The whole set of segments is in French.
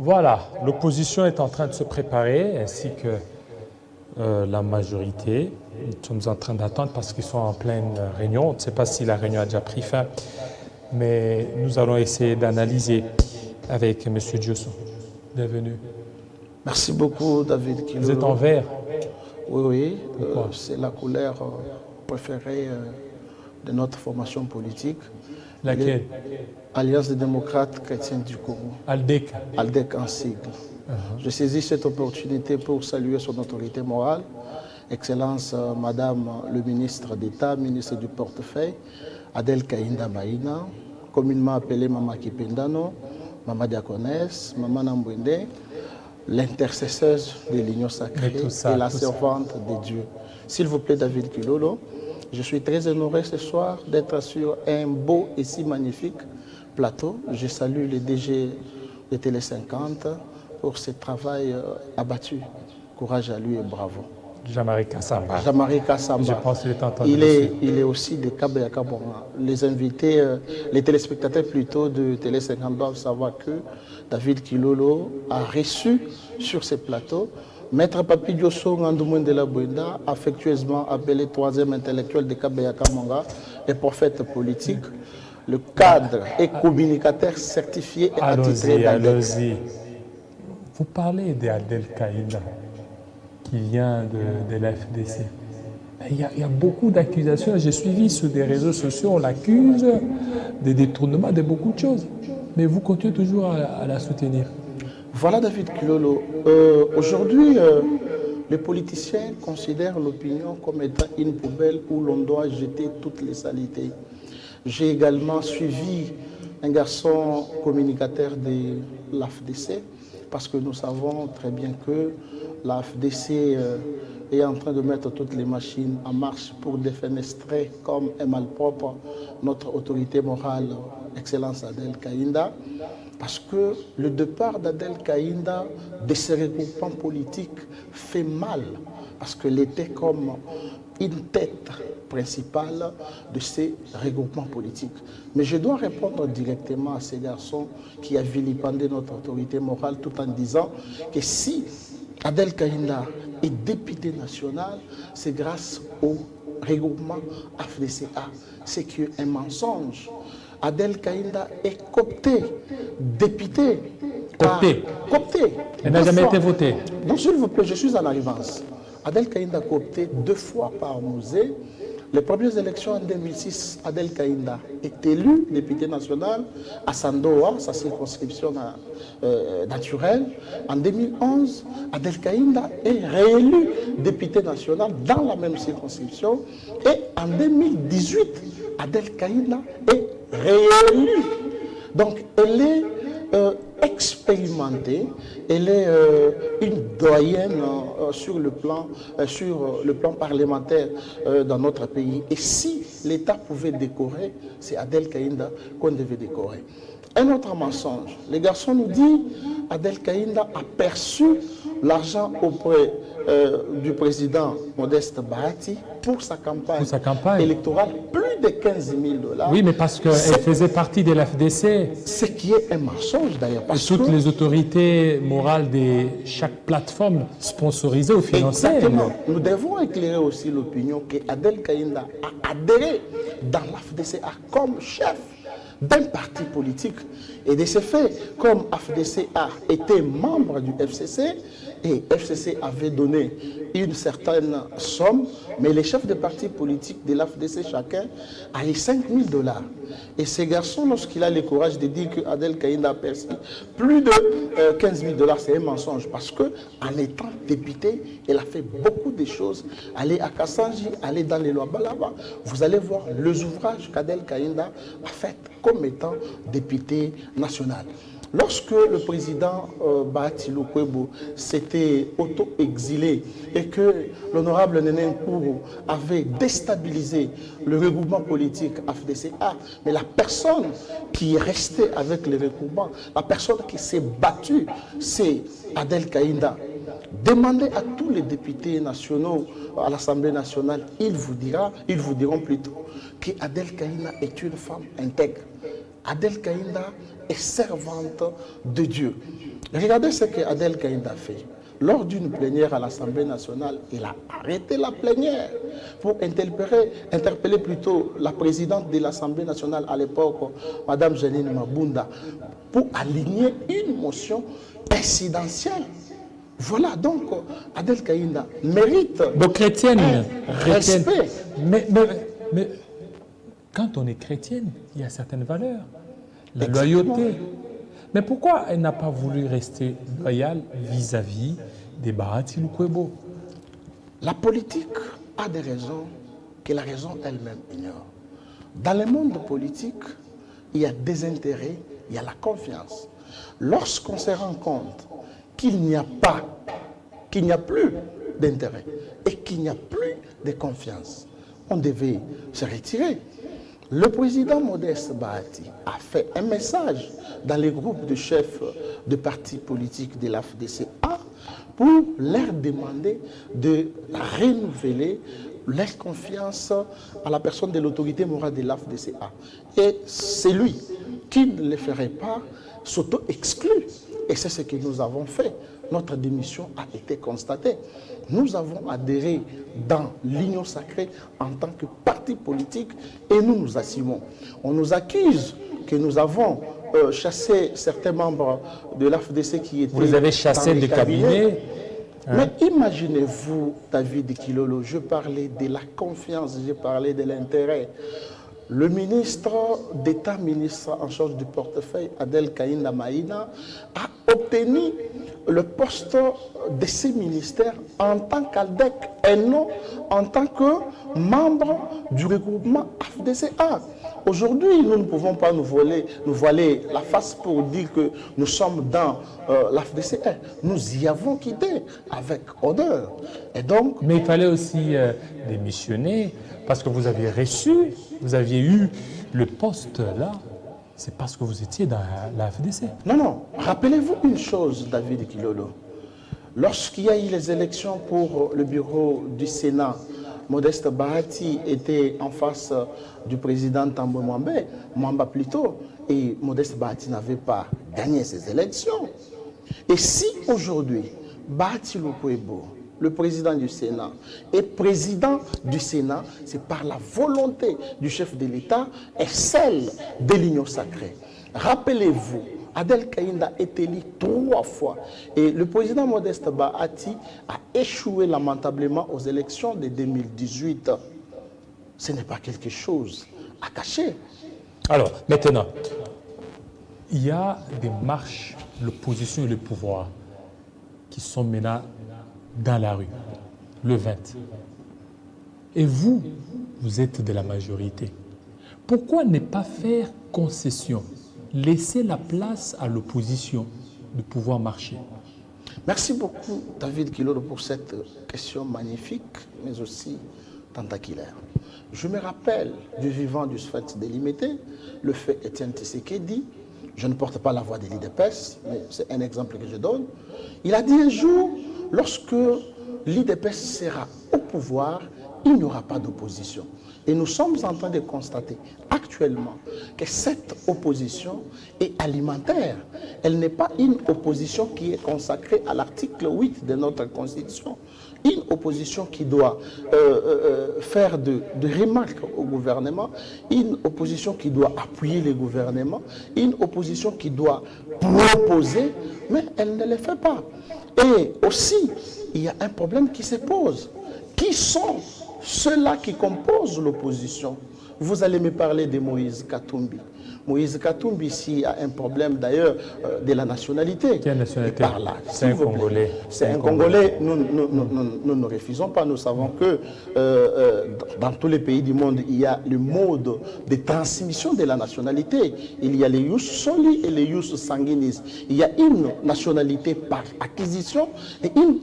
Voilà, l'opposition est en train de se préparer, ainsi que la majorité. Nous sommes en train d'attendre parce qu'ils sont en pleine réunion. On ne sait pas si la réunion a déjà pris fin, mais nous allons essayer d'analyser avec M. Diosso. Bienvenue. Merci beaucoup, David Kilolo. Vous êtes en vert? Oui, c'est la couleur préférée de notre formation politique. Laquelle? Alliance des démocrates chrétiens du Congo. ALDEC. ALDEC en sigle. Je saisis cette opportunité pour saluer son autorité morale, Excellence Madame le ministre d'État, ministre du portefeuille, Adel Kainda Maïna, communément appelée Mama Kipendano, Mama Diakonesse, Mama Nambwende, l'intercesseuse de l'Union sacrée et la servante de Dieu. S'il vous plaît, David Kilolo, je suis très honoré ce soir d'être sur un beau et si magnifique plateau. Je salue le DG de Télé 50 pour ce travail abattu. Courage à lui et bravo. Jean-Marie Kassamba. Jean-Marie Kassamba. Je pense qu'il est entendu. Il est aussi de Kabayaka Bonga. Les invités, les téléspectateurs plutôt de Télé 50 doivent savoir que David Kilolo a reçu sur ce plateau Maître Papi Diosso Ngandoumoun de la Bouenda, affectueusement appelé troisième intellectuel de Kabayaka Bonga et prophète politique, le cadre et communicateur certifié et attitré d'ALDEC. Allons-y. Vous parlez d'Adel Kaïda, qui vient de l'FDC. Il y a beaucoup d'accusations. J'ai suivi sur des réseaux sociaux, on l'accuse des détournements, de beaucoup de choses. Mais vous continuez toujours à la soutenir. Voilà, David Kilolo. Aujourd'hui, les politiciens considèrent l'opinion comme étant une poubelle où l'on doit jeter toutes les saletés. J'ai également suivi un garçon communicateur de l'AFDC, parce que nous savons très bien que l'AFDC est en train de mettre toutes les machines en marche pour défenestrer comme un malpropre notre autorité morale, Excellence Adel Kainda, parce que le départ d'Adel Kainda de ces regroupements politiques fait mal, parce qu'elle était comme une tête principale de ces regroupements politiques. Mais je dois répondre directement à ces garçons qui a vilipendé notre autorité morale tout en disant que si Adel Kainda est député national, c'est grâce au regroupement AFDCA. C'est un mensonge. Adel Kainda est coopté, député. Coopté. Elle n'a jamais été votée. Donc, s'il vous plaît, je suis en arrivance. Adel Kainda a coopté 2 fois par musée. Les premières élections en 2006, Adel Kainda est élu député national à Sandoa, sa circonscription naturelle. En 2011, Adel Kainda est réélu député national dans la même circonscription. Et en 2018, Adel Kainda est réélue. Donc, elle est expérimentée, elle est une doyenne sur le plan parlementaire dans notre pays. Et si l'État pouvait décorer, c'est Adel Kainda qu'on devait décorer. Un autre mensonge, les garçons nous disent Adel Kainda a perçu l'argent auprès du président Modeste Bahati pour sa campagne électorale, plus de 15 000 $. Oui, mais parce qu'elle faisait partie de l'FDC. Ce qui est un mensonge d'ailleurs. Toutes les autorités morales de chaque plateforme sponsorisée ou financée. Exactement. Nous devons éclairer aussi l'opinion qu'Adel Kainda a adhéré dans l'AFDCA comme chef d'un parti politique. Et de ce fait, comme AFDCA était membre du FCC, et FCC avait donné une certaine somme, mais les chefs de partis politiques de l'AFDC, chacun, a eu 5 000 $. Et ces garçons, lorsqu'il a le courage de dire qu'Adel Kainda a perçu plus de 15 000 $, c'est un mensonge. Parce qu'en étant député, elle a fait beaucoup de choses. Aller à Kassanji, aller dans les lois Balaba, vous allez voir les ouvrages qu'Adel Kainda a fait comme étant député national. Lorsque le président Bahati Lukwebo s'était auto-exilé et que l'honorable Néné Nkourou avait déstabilisé le regroupement politique AFDCA, mais la personne qui est restée avec le regroupement, la personne qui s'est battue, c'est Adel Kainda. Demandez à tous les députés nationaux à l'Assemblée nationale, ils vous diront plutôt qu'Adel Kainda est une femme intègre. Adel Kainda et servante de Dieu. Regardez ce que Adel Kaïnda a fait. Lors d'une plénière à l'Assemblée nationale, il a arrêté la plénière pour interpeller plutôt la présidente de l'Assemblée nationale à l'époque, Mme Janine Mabunda, pour aligner une motion présidentielle. Voilà, donc Adel Kaïnda mérite Donc chrétienne, respect. Mais quand on est chrétienne, il y a certaines valeurs. La loyauté. Mais pourquoi elle n'a pas voulu rester loyale vis-à-vis des Bahati Lukwebo? La politique a des raisons que la raison elle-même ignore. Dans le monde politique, il y a des intérêts, il y a la confiance. Lorsqu'on se rend compte qu'il n'y a plus d'intérêt et qu'il n'y a plus de confiance, on devait se retirer. Le président Modeste Bahati a fait un message dans les groupes de chefs de partis politiques de l'AFDCA pour leur demander de renouveler leur confiance à la personne de l'autorité morale de l'AFDCA. Et celui qui ne le ferait pas s'auto-exclut. Et c'est ce que nous avons fait. Notre démission a été constatée. Nous avons adhéré dans l'Union sacrée en tant que parti politique et nous nous assumons. On nous accuse que nous avons chassé certains membres de l'AFDC qui étaient... Vous les avez chassés des cabinets. Mais imaginez-vous, David Kilolo, je parlais de la confiance, je parlais de l'intérêt. Le ministre d'État, ministre en charge du portefeuille, Adel Kaïnda Maïna, a obtenu le poste de ces ministères en tant qu'ALDEC et non en tant que membre du regroupement AFDCA. Aujourd'hui, nous ne pouvons pas nous voiler la face pour dire que nous sommes dans l'AFDCA. Nous y avons quitté avec honneur. Et donc, mais il fallait aussi démissionner parce que vous aviez reçu, vous aviez eu le poste là. C'est parce que vous étiez dans la FDC. Non. Rappelez-vous une chose, David Kilolo. Lorsqu'il y a eu les élections pour le bureau du Sénat, Modeste Bahati était en face du président Tambo Mwamba plutôt, et Modeste Bahati n'avait pas gagné ces élections. Et si aujourd'hui, Bahati Lukwebo, le président du Sénat, est président du Sénat, c'est par la volonté du chef de l'État et celle de l'Union sacrée. Rappelez-vous, Adel Kaïnda est élu 3 fois et le président Modeste Bahati a échoué lamentablement aux élections de 2018. Ce n'est pas quelque chose à cacher. Alors, maintenant, il y a des marches, l'opposition et le pouvoir qui sont maintenant dans la rue, le 20. Et vous, vous êtes de la majorité. Pourquoi ne pas faire concession? Laisser la place à l'opposition de pouvoir marcher. Merci beaucoup, David Kilolo, pour cette question magnifique, mais aussi tentaculaire. Je me rappelle du vivant du fait délimité, le fait Étienne Tshisekedi. Je ne porte pas la voix de l'IDPS, mais c'est un exemple que je donne. Il a dit un jour, lorsque l'IDPS sera au pouvoir, il n'y aura pas d'opposition. Et nous sommes en train de constater actuellement que cette opposition est alimentaire. Elle n'est pas une opposition qui est consacrée à l'article 8 de notre Constitution. Une opposition qui doit faire de remarques au gouvernement, une opposition qui doit appuyer le gouvernement, une opposition qui doit proposer, mais elle ne le fait pas. Et aussi, il y a un problème qui se pose. Qui sont ceux-là qui composent l'opposition? Vous allez me parler de Moïse Katumbi. Moïse Katumbi, ici, a un problème d'ailleurs de la nationalité. Quelle nationalité? C'est un Congolais. C'est un Congolais. Nous ne refusons pas. Nous savons que dans tous les pays du monde, il y a le mode de transmission de la nationalité. Il y a les ius soli et les ius sanguinis. Il y a une nationalité par acquisition et une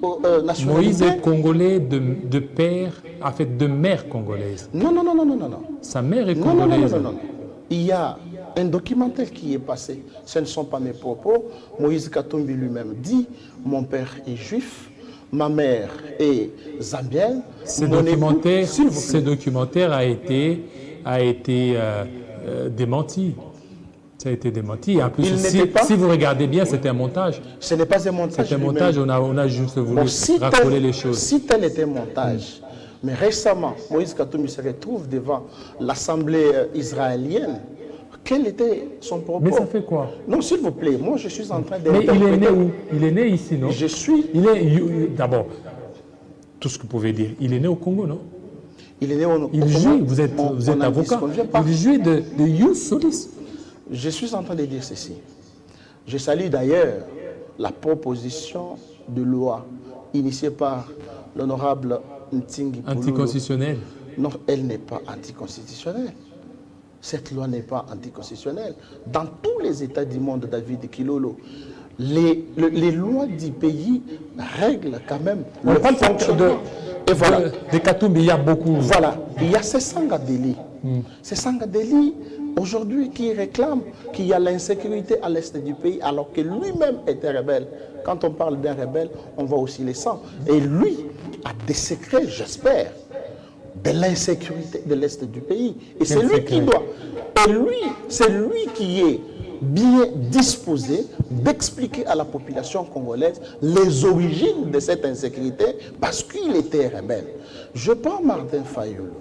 nationalité... Moïse est congolais de père, en fait, de mère congolaise. Non. Sa mère est congolaise. Non. Il y a un documentaire qui est passé. Ce ne sont pas mes propos. Moïse Katumbi lui-même dit « Mon père est juif, ma mère est zambienne. » Ce documentaire a été démenti. Ça a été démenti. En plus, Il n'était pas- si vous regardez bien, c'était un montage. Ce n'est pas un montage. C'était un lui-même. montage, on a juste voulu Bon, si racoler tel- les choses. Si tel était montage, mais récemment, Moïse Katumbi se retrouve devant l'Assemblée israélienne. Quel était son propos? Mais ça fait quoi? Non, s'il vous plaît, moi je suis en train Mais il est né d'interpréter. où? Il est né ici, non? Je suis. D'abord, tout ce que vous pouvez dire, il est né au Congo, non? Il est né au Il jouit, vous êtes n'en avocat, disconvient pas. il jouit de Youth Solis. Je suis en train de dire ceci. Je salue d'ailleurs la proposition de loi initiée par l'honorable Ntingi Pouloulou. Anticonstitutionnel. Non, elle n'est pas anticonstitutionnelle. Cette loi n'est pas anticonstitutionnelle. Dans tous les États du monde, David Kilolo, les lois du pays règlent quand même On le parle fonctionnement. Et voilà. de Katumbi, il y a beaucoup. Voilà, il y a ces Sangadeli. Ces Sangadeli, aujourd'hui, qui réclament qu'il y a l'insécurité à l'est du pays, alors que lui-même était rebelle. Quand on parle d'un rebelle, on voit aussi les sangs. Et lui a des secrets, j'espère, de l'insécurité de l'est du pays. Et c'est lui qui doit. Et lui, c'est lui qui est bien disposé d'expliquer à la population congolaise les origines de cette insécurité parce qu'il était rebelle. Je prends Martin Fayoulou.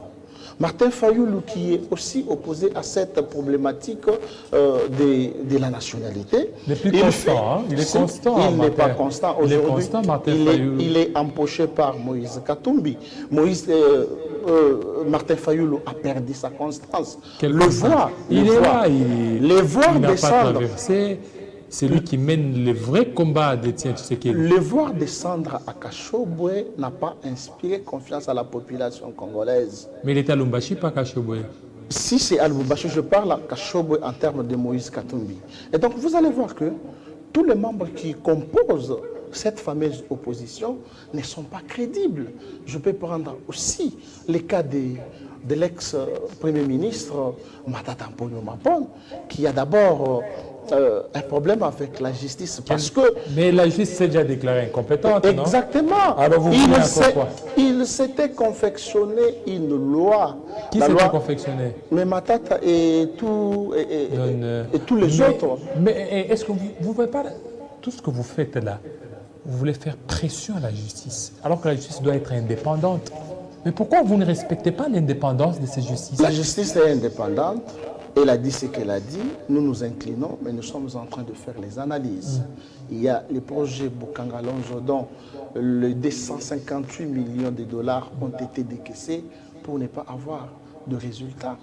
Martin Fayoulou qui est aussi opposé à cette problématique de la nationalité. Il est plus constant, hein? Il est constant. Il n'est pas constant aujourd'hui. Il est constant, Martin Il Fayoulou. il est empoché par Moïse Katumbi. Martin Fayoulou a perdu sa constance. Quelle Le constance? voir, Il est là, les voir il n'a pas descendre. traversé. C'est lui qui mène le vrai combat d'Étienne Tshisekedi. Le voir descendre à Kachobwe n'a pas inspiré confiance à la population congolaise. Mais il était à Lumbashi, pas Kachobwe. Si c'est à Lubumbashi, je parle à Kachobwe en termes de Moïse Katumbi. Et donc vous allez voir que tous les membres qui composent cette fameuse opposition ne sont pas crédibles. Je peux prendre aussi les cas de l'ex-premier ministre Matata Mponyo Mapon, qui a d'abord un problème avec la justice parce que... Mais la justice s'est déjà déclarée incompétente, non? Exactement. Alors vous voulez encore quoi? Il s'était confectionné une loi. Qui La s'était loi- confectionné? Mais Matata et, et tous les autres. Mais est-ce que vous ne voyez pas tout ce que vous faites là? Vous voulez faire pression à la justice, alors que la justice doit être indépendante. Mais pourquoi vous ne respectez pas l'indépendance de cette justice? La justice est indépendante. Elle a dit ce qu'elle a dit. Nous nous inclinons, mais nous sommes en train de faire les analyses. Il y a les projets Bukanga-Lonzo dont les 258 millions de dollars ont été décaissés pour ne pas avoir de résultats.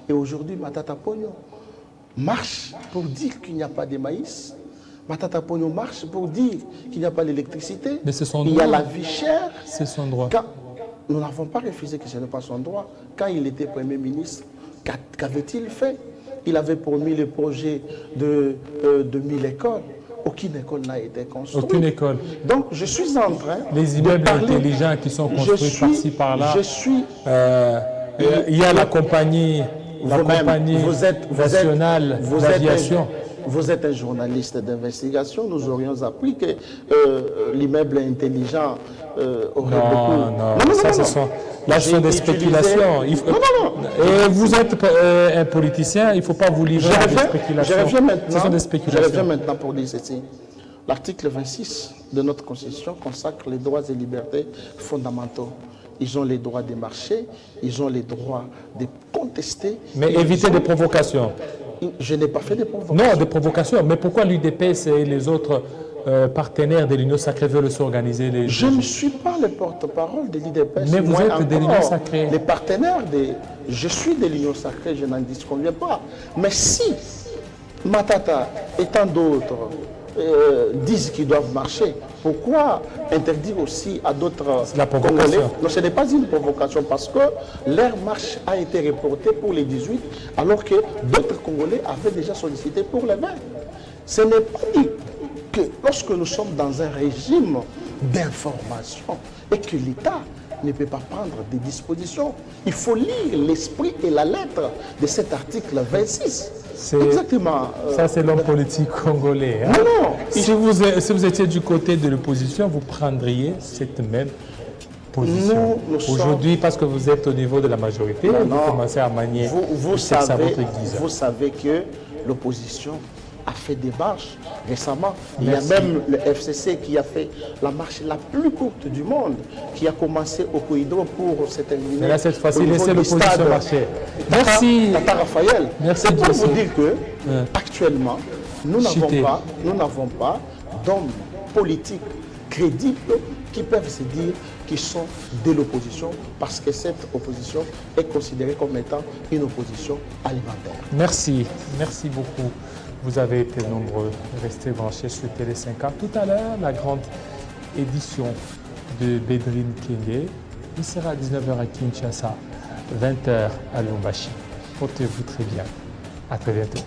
Et aujourd'hui, Matata Ponyo marche pour dire qu'il n'y a pas de maïs. Matata Ponyo marche pour dire qu'il n'y a pas d'électricité. Mais c'est son Il y a droit. la vie chère. C'est son droit. Nous n'avons pas refusé que ce n'est pas son droit. Quand il était Premier ministre, qu'avait-il fait? Il avait promis le projet de 1000 écoles. Aucune école n'a été construite. Aucune école. Donc, je suis en train Les de immeubles parler. intelligents qui sont construits par-ci, par-là. Je suis... Il y a la compagnie Vous-même, nationale d'aviation. Vous êtes un journaliste d'investigation. Nous aurions appris que l'immeuble intelligent aurait beaucoup... Non, ça, ce sont des spéculations. Et vous êtes un politicien, il ne faut pas vous livrer à des spéculations. Ce sont des Je spéculations. reviens maintenant pour dire ceci. L'article 26 de notre Constitution consacre les droits et libertés fondamentaux. Ils ont les droits de marcher, ils ont les droits de contester. Mais évitez des provocations. Je n'ai pas fait de provocations. Non, des provocations. Mais pourquoi l'UDPS et les autres partenaires de l'Union Sacrée veulent s'organiser les... Je ne suis pas le porte-parole de l'IDPS. Mais vous êtes de l'Union Sacrée. Les partenaires Je suis de l'Union Sacrée, je n'en disconviens pas. Mais si Matata et tant d'autres disent qu'ils doivent marcher, pourquoi interdire aussi à d'autres la provocation. Congolais? Non, ce n'est pas une provocation parce que leur marche a été reportée pour les 18 alors que d'autres Congolais avaient déjà sollicité pour les 20. Ce n'est pas dit que lorsque nous sommes dans un régime d'information et que l'État ne peut pas prendre des dispositions, il faut lire l'esprit et la lettre de cet article 26. Exactement. Ça, c'est l'homme politique congolais. Hein? Non. Si vous étiez du côté de l'opposition, vous prendriez cette même position. Aujourd'hui, parce que vous êtes au niveau de la majorité, vous commencez à manier vous ça à savez, votre guise. Vous savez que l'opposition a fait des marches récemment. Il y Merci. a même le FCC qui a fait la marche la plus courte du monde, qui a commencé au Koïdo pour se terminer. Mais là, cette fois-ci, au niveau laissez du l'opposition stade marcher. Merci. Tata Raphaël. Merci, C'est pour Joseph. vous dire que, Ouais. actuellement, nous Chuté. n'avons pas d'hommes politiques crédibles qui peuvent se dire qu'ils sont de l'opposition, parce que cette opposition est considérée comme étant une opposition alimentaire. Merci, merci beaucoup. Vous avez été nombreux. Restez branchés sur Télé 5A. Tout à l'heure, la grande édition de Bédrine Kenge. Il sera à 19h à Kinshasa, 20h à Lubumbashi. Portez-vous très bien. À très bientôt.